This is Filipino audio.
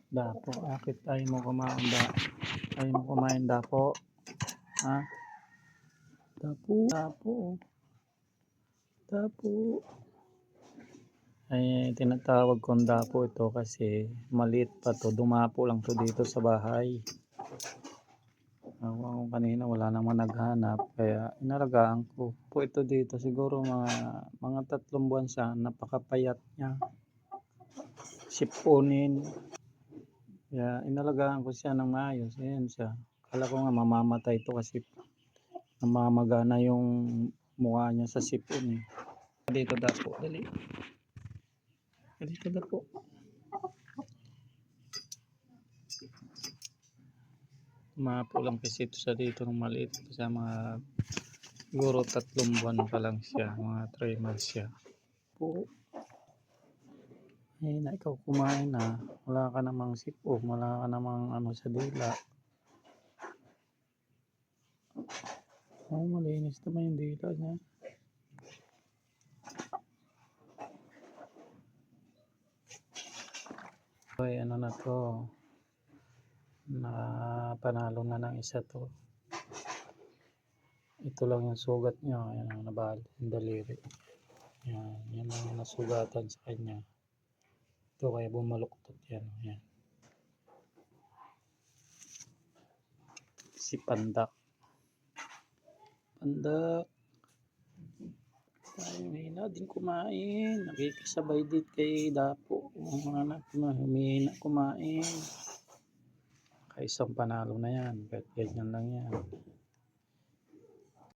Dapo, akit ayaw mo kumain ayaw mo kumain dapo. Ha? Dapo, dapo, dapo. Ay, tinatawag kong dapo ito kasi maliit pa to. Dumapo lang to dito sa bahay. Ako kanina wala namang naghanap kaya inalagaan ko po ito dito. Siguro mga 3 buwan siya. Napakapayat niya. Sipunin. Kaya inalagaan ko siya ng maayos. Ayan siya. Akala ko nga mamamatay ito kasi namamaga na yung mukha niya sa sipon eh. Dito dapo, dali. Dito dapo. Mapo lang kasi ito sa dito ng maliit. Kasi mga siguro 3 buwan pa lang siya. Mga 3 months siya. Po. Eh na ikaw kumain na. Wala ka namang sipon. Wala ka namang ano sa dila. Oh, malinis naman yung dila niya. Ay, ano na to. Panalo na ng isa to. Ito lang yung sugat niya. Ayan, nabali yung daliri. Yan ang nasugatan sa kanya. Ito kaya bumaluktot yan. Yan. Si Pandak. Pandak. Ay, humihina din kumain. Nakikisabay din kay Dapo. Ang mga anak humihina kumain. Kaisang panalo na yan. Kahit ganyan lang yan.